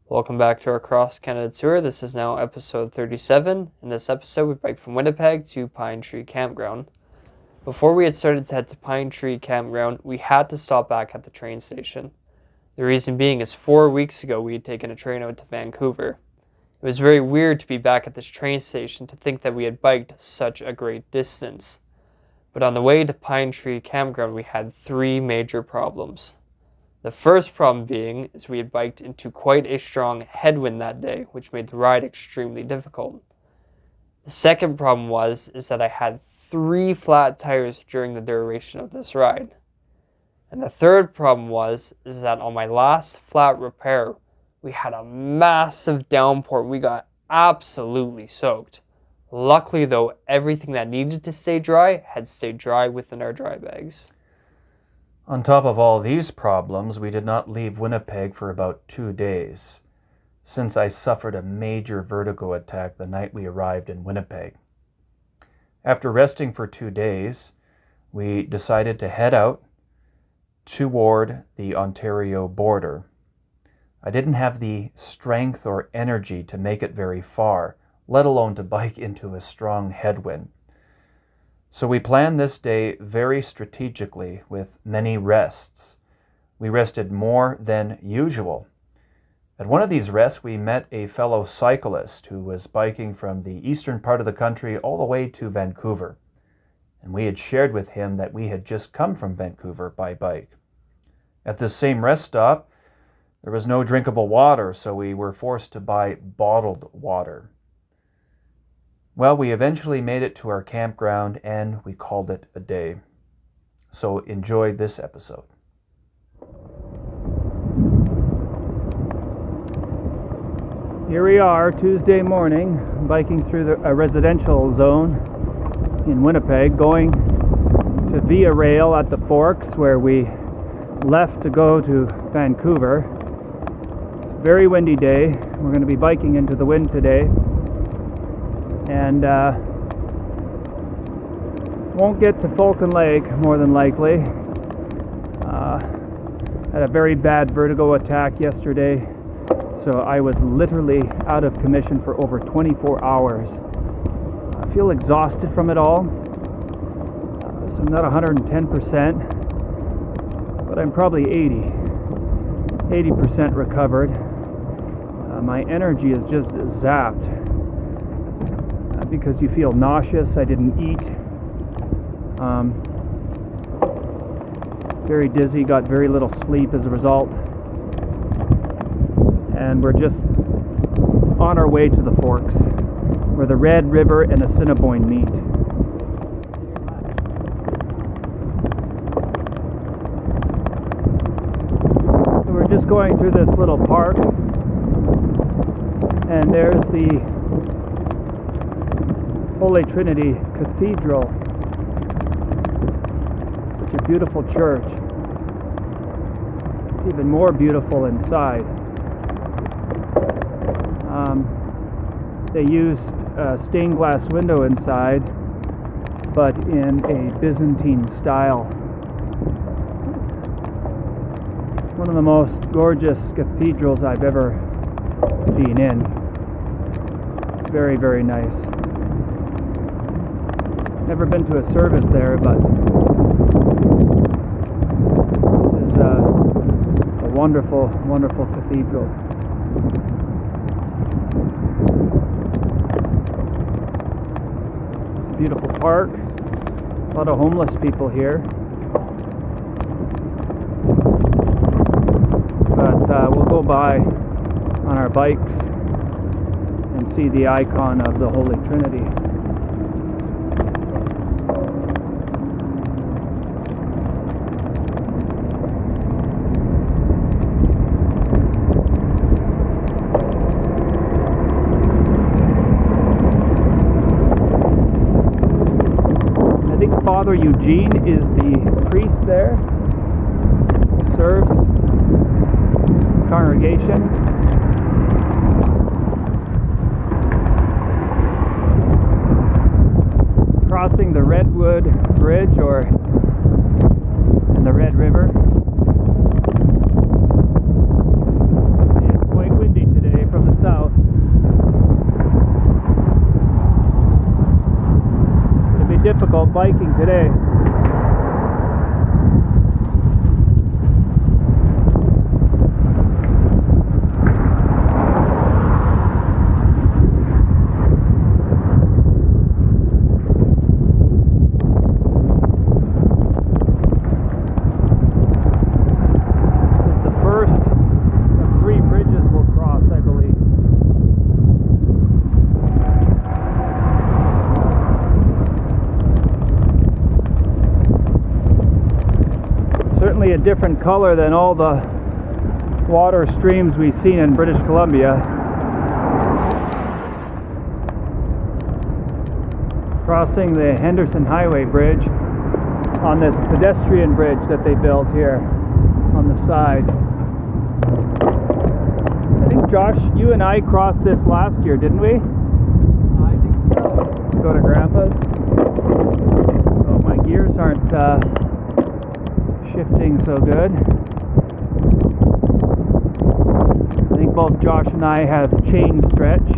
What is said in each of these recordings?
Welcome back to our Cross Canada tour. This is now episode 37. In this episode, we biked from Winnipeg to Pine Tree Campground. Before we had started to head to Pine Tree Campground, we had to stop back at the train station. The reason being is 4 weeks ago we had taken a train out to Vancouver. It was very weird to be back at this train station to think that we had biked such a great distance. But on the way to Pine Tree Campground, we had 3 major problems. The first problem being is we had biked into quite a strong headwind that day, which made the ride extremely difficult. The second problem is that I had 3 flat tires during the duration of this ride. And the third problem is that on my last flat repair, we had a massive downpour. We got absolutely soaked. Luckily though, everything that needed to stay dry had stayed dry within our dry bags. On top of all these problems, we did not leave Winnipeg for about 2 days, since I suffered a major vertigo attack the night we arrived in Winnipeg. After resting for 2 days, we decided to head out toward the Ontario border. I didn't have the strength or energy to make it very far, let alone to bike into a strong headwind. So we planned this day very strategically with many rests. We rested more than usual. At one of these rests, we met a fellow cyclist who was biking from the eastern part of the country all the way to Vancouver. And we had shared with him that we had just come from Vancouver by bike. At this same rest stop, there was no drinkable water, so we were forced to buy bottled water. Well, we eventually made it to our campground and we called it a day. So enjoy this episode. Here we are, Tuesday morning, biking through a residential zone in Winnipeg, going to Via Rail at the Forks where we left to go to Vancouver. It's a very windy day. We're going to be biking into the wind today. And won't get to Falcon Lake more than likely. Had a very bad vertigo attack yesterday, so I was literally out of commission for over 24 hours. I feel exhausted from it all, so I'm not 110%, but I'm probably 80% recovered. My energy is just zapped. Because you feel nauseous. I didn't eat. Very dizzy, got very little sleep as a result. And we're just on our way to the Forks, where the Red River and Assiniboine meet. So we're just going through this little park, and there's the Holy Trinity Cathedral. Such a beautiful church. It's even more beautiful inside. They used a stained glass window inside, but in a Byzantine style. One of the most gorgeous cathedrals I've ever been in. It's very, very nice. Never been to a service there, but this is a wonderful, wonderful cathedral. It's a beautiful park. A lot of homeless people here. But we'll go by on our bikes and see the icon of the Holy Trinity. Father Eugene is the priest there. He serves. congregation. Crossing the Redwood Bridge or in the Red River. It's quite windy today from the south. It'll be difficult biking today. A different color than all the water streams we've seen in British Columbia. Crossing the Henderson Highway bridge on this pedestrian bridge that they built here on the side. I think, Josh, you and I crossed this last year, didn't we? I think so. Go to Grandpa's. Oh, my gears aren't shifting so good. I think both Josh and I have chain stretch,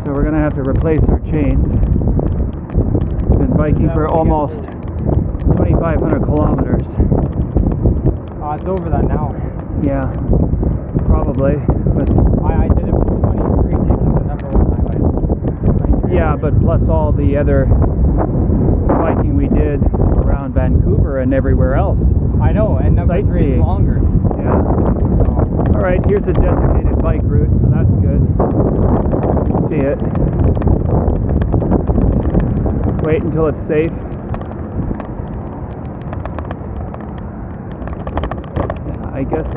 so we're gonna have to replace our chains. We've been biking for almost 2,500 kilometers. Oh, it's over that now. Yeah, probably. But I did it with 23 taking the number one highway. yeah, but plus all the other biking we did around Vancouver and everywhere else. I know, and number 3 is longer. Yeah. So. Alright, here's a designated bike route, so that's good. You can see it. Wait until it's safe. Yeah, I guess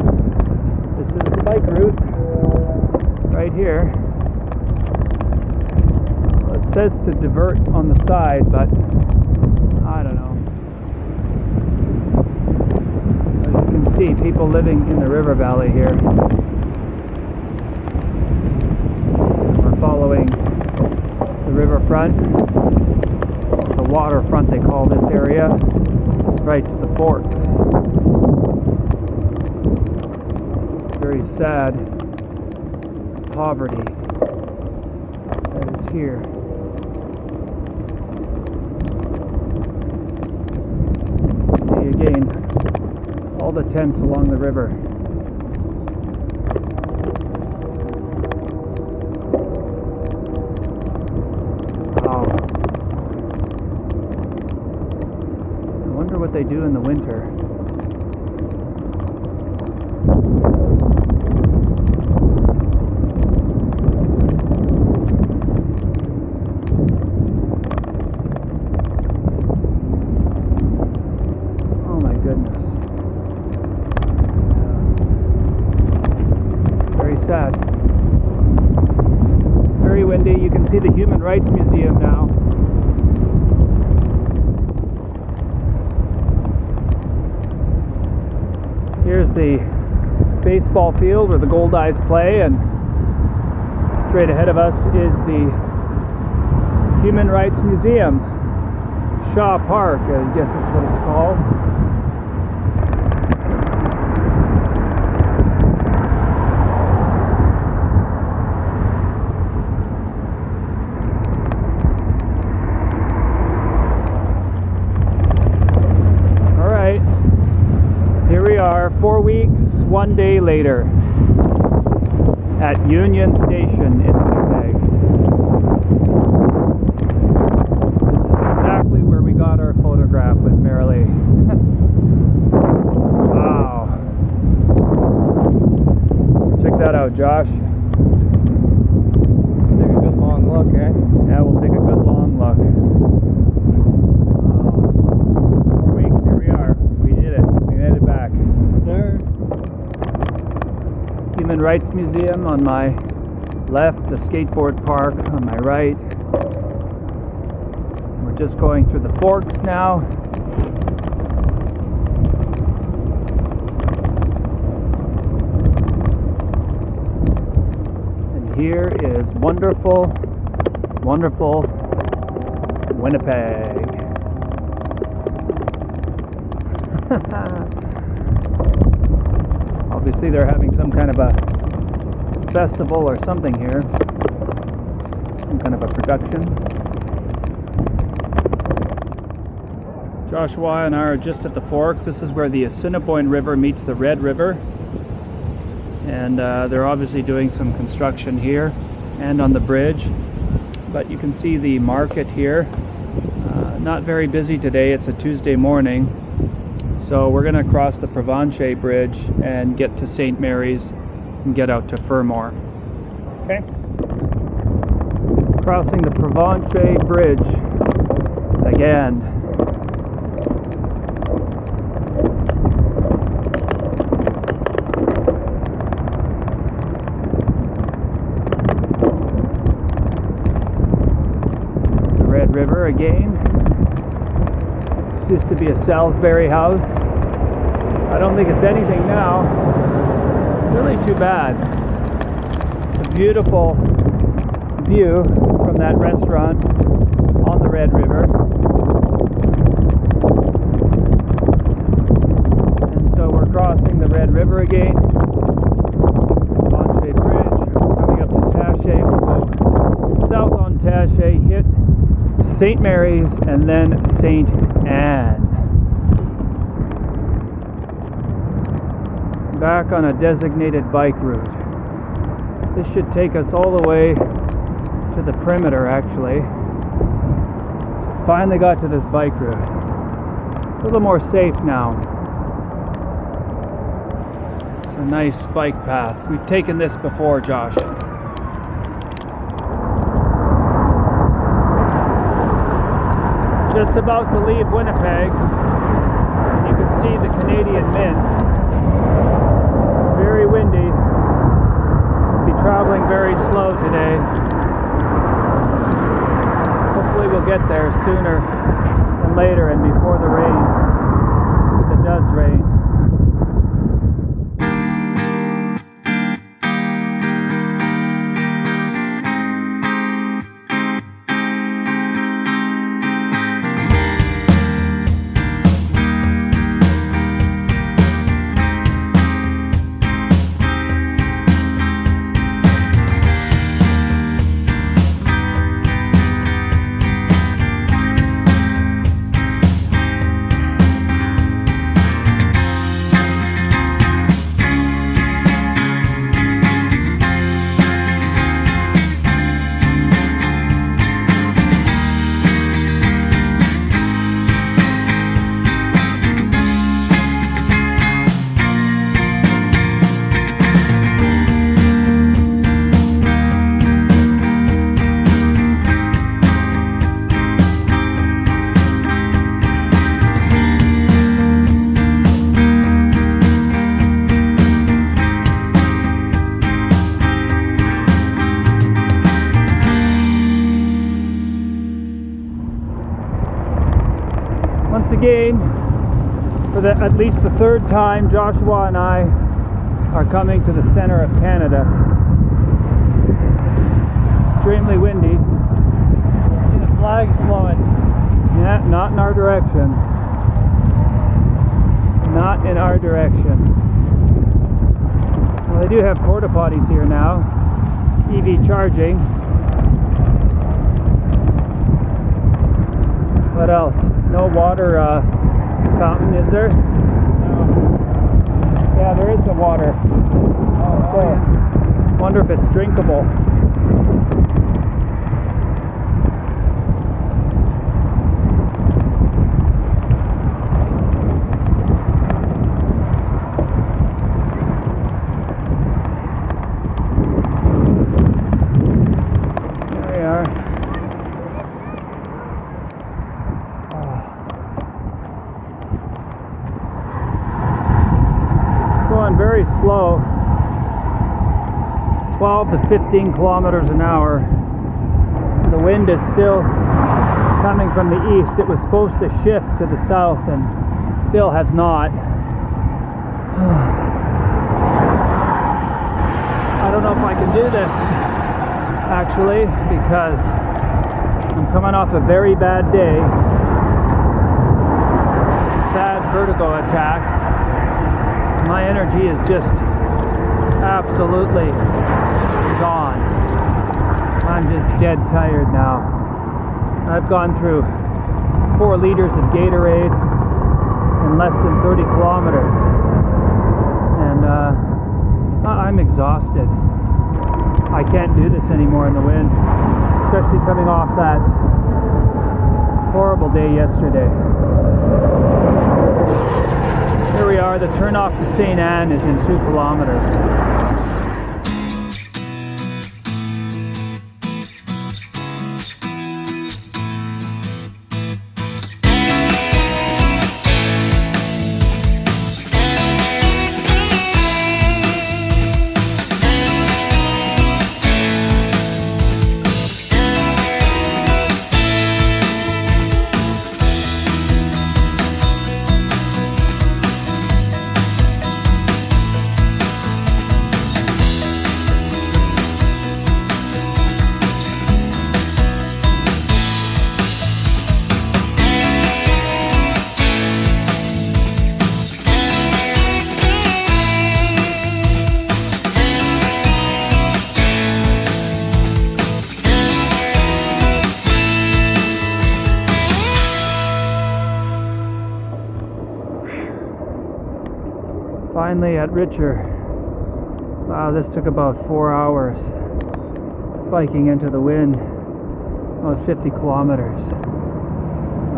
this is the bike route right here. Well, it says to divert on the side, but I don't know. As you can see, people living in the river valley here. We're following the riverfront, the waterfront they call this area, right to the forks. It's very sad poverty that is here. Again, all the tents along the river. Wow. I wonder what they do in the winter. Sad. Very windy. You can see the Human Rights Museum now. Here's the baseball field where the Goldeyes play, and straight ahead of us is the Human Rights Museum. Shaw Park, I guess that's what it's called. Here we are, 4 weeks, 1 day later, at Union Station in Winnipeg. This is exactly where we got our photograph with Marilee. Wow. Check that out, Josh. Take a good long look, eh? Yeah, we'll take a good long look. 4 weeks, here we are. We did it. We made it back. There. Human Rights Museum on my left, the skateboard park on my right. We're just going through the forks now. here is wonderful, wonderful Winnipeg. Obviously they're having some kind of a festival or something here. Some kind of a production. Joshua and I are just at the Forks. This is where the Assiniboine River meets the Red River. And they're obviously doing some construction here and on the bridge. But you can see the market here. Not very busy today. It's a Tuesday morning. So we're going to cross the Provencher Bridge and get to St. Mary's and get out to Fermor. Okay. Crossing the Provencher Bridge again. The Red River again. This used to be a Salisbury house. I don't think it's anything now. It's really too bad. It's a beautiful view from that restaurant on the Red River. And so we're crossing the Red River again. Provencher Bridge, coming up to Taché. We'll go south on Taché, hit St. Mary's, and then St. Anne. Back on a designated bike route. This should take us all the way to the perimeter, actually. Finally got to this bike route. It's a little more safe now. It's a nice bike path. We've taken this before, Josh. Just about to leave Winnipeg. You can see the Canadian Mint. Very windy. Be traveling very slow today. Hopefully we'll get there sooner than later and before the rain, if it does rain. Once again, for at least the third time, Joshua and I are coming to the center of Canada. Extremely windy. See the flags blowing. Yeah, not in our direction. Not in our direction. Well, they do have porta potties here now. EV charging. What else? No water fountain, is there? No. Yeah, there is the water. Oh, yeah. Wonder if it's drinkable. Very slow, 12 to 15 kilometers an hour. The wind is still coming from the east. It was supposed to shift to the south and still has not. I don't know if I can do this. actually, because I'm coming off a very bad day. Sad vertigo attack. My energy is just absolutely gone. I'm just dead tired now. I've gone through 4 liters of Gatorade in less than 30 kilometers. And I'm exhausted. I can't do this anymore in the wind, especially coming off that horrible day yesterday. Here we are, the turnoff to St. Anne is in 2 kilometers. Finally at Richer. Wow, this took about 4 hours biking into the wind, about 50 kilometers.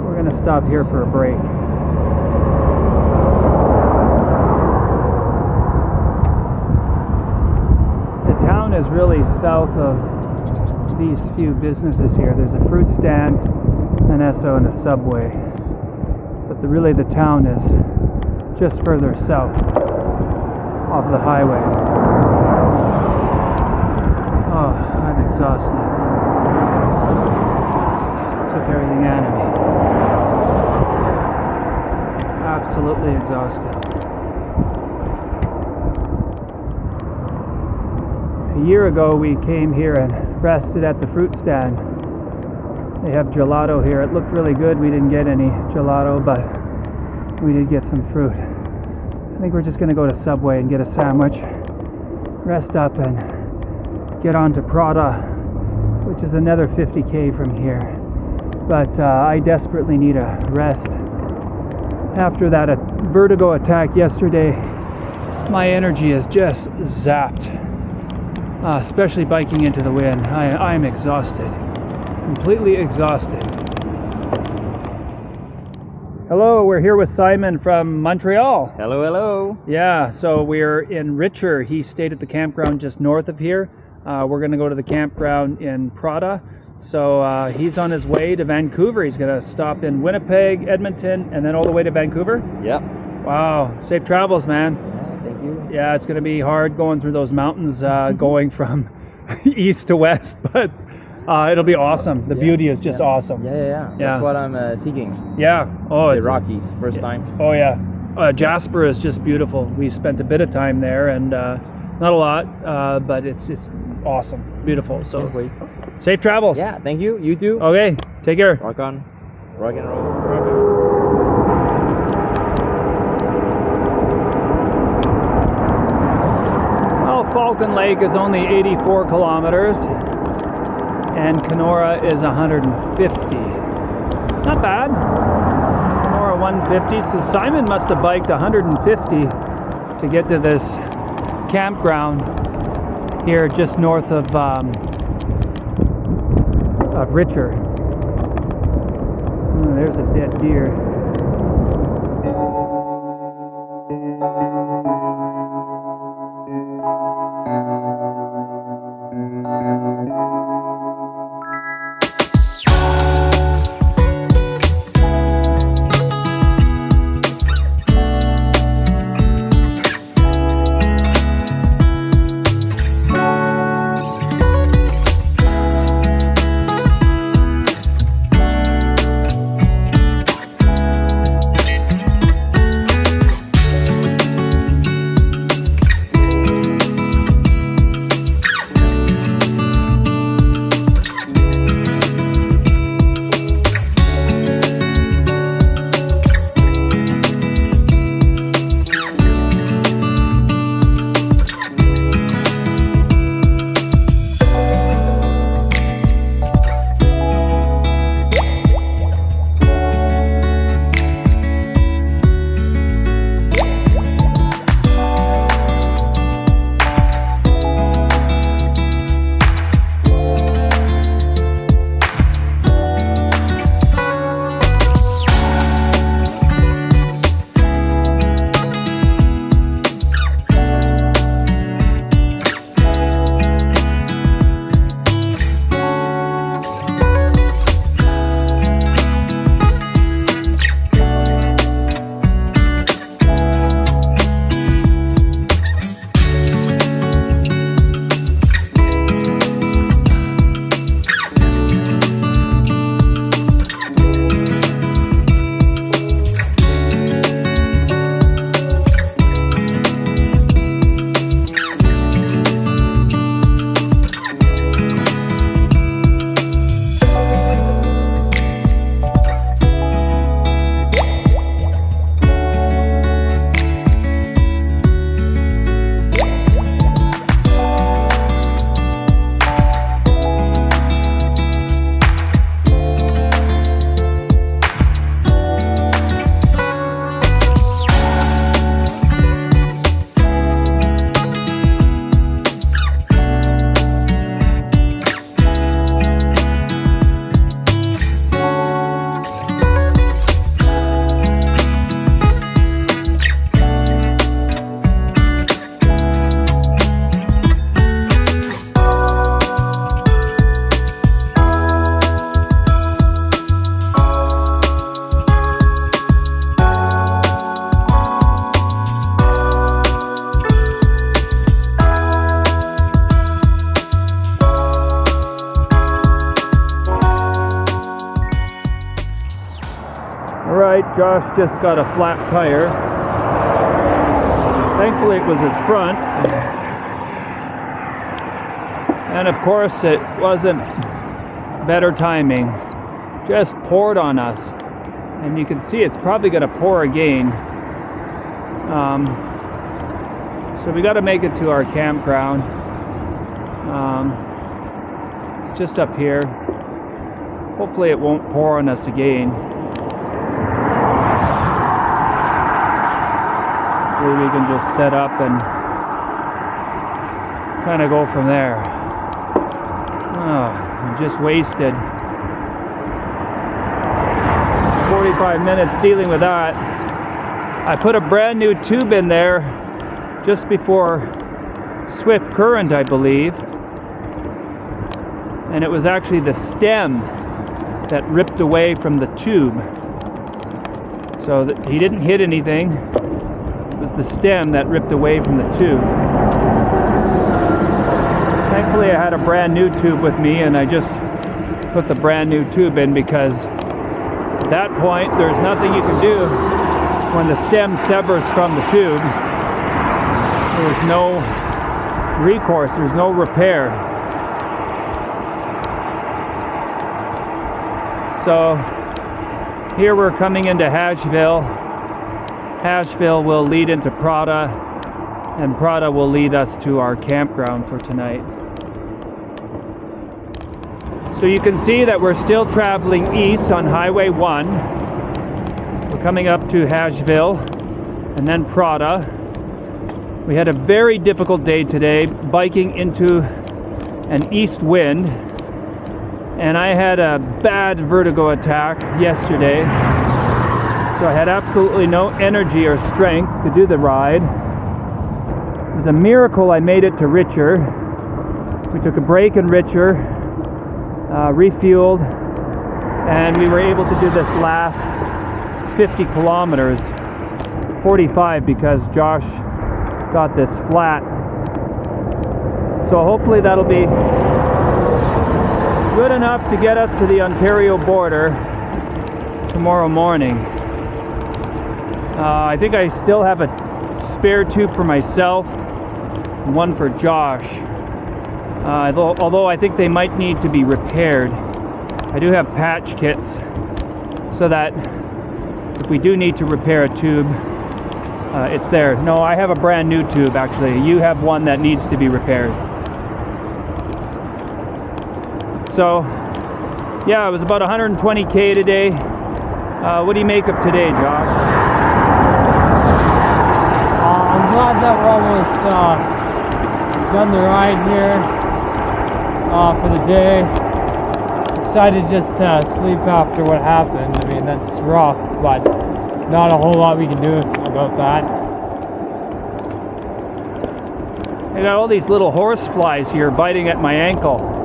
We're going to stop here for a break. The town is really south of these few businesses here. There's a fruit stand, an Esso, and a Subway. But really the town is just further south off the highway. Oh, I'm exhausted. Took everything out of me. Absolutely exhausted. A year ago we came here and rested at the fruit stand. They have gelato here. It looked really good. We didn't get any gelato, but we did get some fruit. I think we're just going to go to Subway and get a sandwich, rest up, and get on to Prada, which is another 50k from here. But I desperately need a rest. After that vertigo attack yesterday, my energy is just zapped, especially biking into the wind. I'm exhausted, completely exhausted. Hello, we're here with Simon from Montreal. Hello, hello. Yeah, so we're in Richer. He stayed at the campground just north of here. We're going to go to the campground in Prada. So he's on his way to Vancouver. He's going to stop in Winnipeg, Edmonton, and then all the way to Vancouver. Yep. Wow, safe travels, man. Yeah, thank you. Yeah, it's going to be hard going through those mountains, going from east to west, but it'll be awesome. The beauty is just awesome. Yeah. That's what I'm seeking. Yeah. Oh, the Rockies, first time. Oh, yeah. Jasper is just beautiful. We spent a bit of time there, and not a lot, but it's awesome, beautiful. So Wait. safe travels. Yeah, thank you. You too. Okay, take care. Rock on. Rock and roll. Rock on. Well, Falcon Lake is only 84 kilometers. And Kenora is 150. Not bad. Kenora 150. So Simon must have biked 150 to get to this campground here just north of Richer. Oh, there's a dead deer. right, Josh just got a flat tire. Thankfully it was his front. And of course it wasn't better timing. Just poured on us. And you can see it's probably going to pour again. So we got to make it to our campground. It's just up here. Hopefully it won't pour on us again. Hopefully we can just set up and kind of go from there. Oh, just wasted 45 minutes dealing with that. I put a brand new tube in there just before swift current, I believe. And it was actually the stem that ripped away from the tube. So that he didn't hit anything. It was the stem that ripped away from the tube. Thankfully I had a brand new tube with me, and I just put the brand new tube in because at that point there's nothing you can do when the stem severs from the tube. There's no recourse, there's no repair. So here we're coming into Asheville. Asheville will lead into Prada, and Prada will lead us to our campground for tonight. So you can see that we're still traveling east on Highway 1. We're coming up to Asheville and then Prada. We had a very difficult day today, biking into an east wind, and I had a bad vertigo attack yesterday, so I had absolutely no energy or strength to do the ride. It was a miracle I made it to Richer. We took a break in Richer, refueled, and we were able to do this last 50 kilometers, 45 because Josh got this flat. So hopefully that'll be good enough to get us to the Ontario border tomorrow morning. I think I still have a spare tube for myself and one for Josh. Although I think they might need to be repaired. I do have patch kits so that if we do need to repair a tube, it's there. No, I have a brand new tube actually. You have one that needs to be repaired. So, yeah, it was about 120K today. What do you make of today, Josh? I'm glad that we're almost done the ride here for the day. Excited to just sleep after what happened. I mean, that's rough, but not a whole lot we can do about that. I got all these little horse flies here biting at my ankle.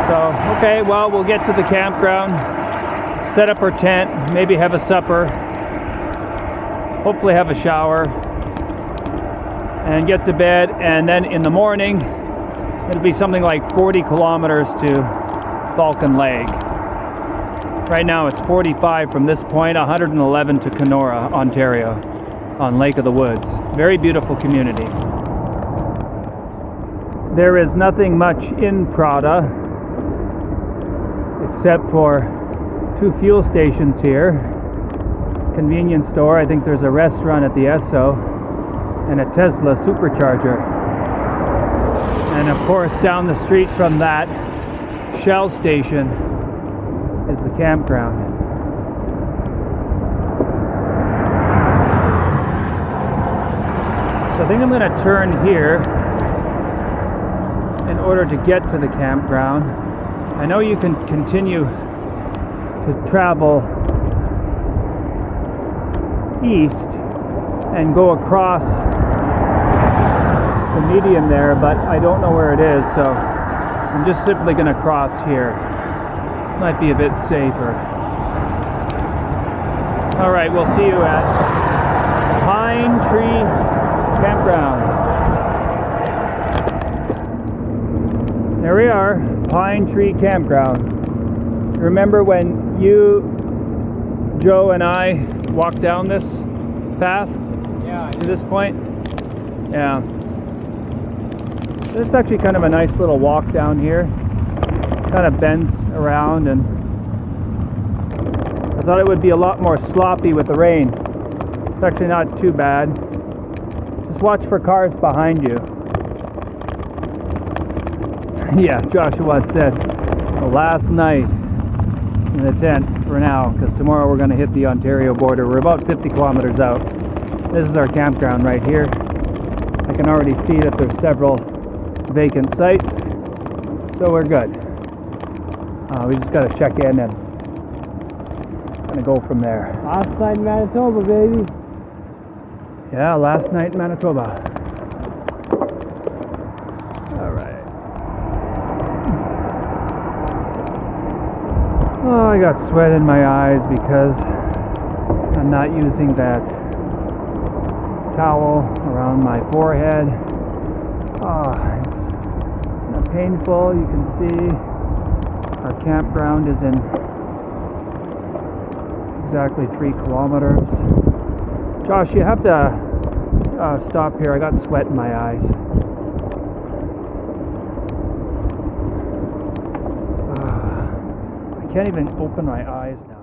So, okay, well, we'll get to the campground, set up our tent, maybe have a supper, hopefully have a shower, and get to bed, and then in the morning, it'll be something like 40 kilometers to Falcon Lake. Right now it's 45 from this point, 111 to Kenora, Ontario, on Lake of the Woods. Very beautiful community. There is nothing much in Prada, except for 2 fuel stations here. Convenience store, I think there's a restaurant at the Esso, and a Tesla supercharger. And of course, down the street from that Shell station is the campground. So I think I'm going to turn here in order to get to the campground. I know you can continue to travel east and go across the median there, but I don't know where it is, so I'm just simply going to cross here. Might be a bit safer. Alright, we'll see you at Pine Tree Campground. There we are, Pine Tree Campground. remember when you, Joe, and I walked down this path Yeah. to this point? Yeah. It's actually kind of a nice little walk down here. Kind of bends around, and I thought it would be a lot more sloppy with the rain. It's actually not too bad. Just watch for cars behind you. Yeah, Joshua said the last night in the tent for now, because tomorrow we're going to hit the Ontario border. We're about 50 kilometers out. This is our campground right here. I can already see that there's several vacant sites, so we're good. We just got to check in and kind of go from there. Last night in Manitoba, baby. Yeah, last night in Manitoba. All right. Oh, I got sweat in my eyes because I'm not using that towel around my forehead. It's kind of painful. You can see our campground is in exactly 3 kilometers. Josh, you have to stop here. I got sweat in my eyes. I can't even open my eyes now.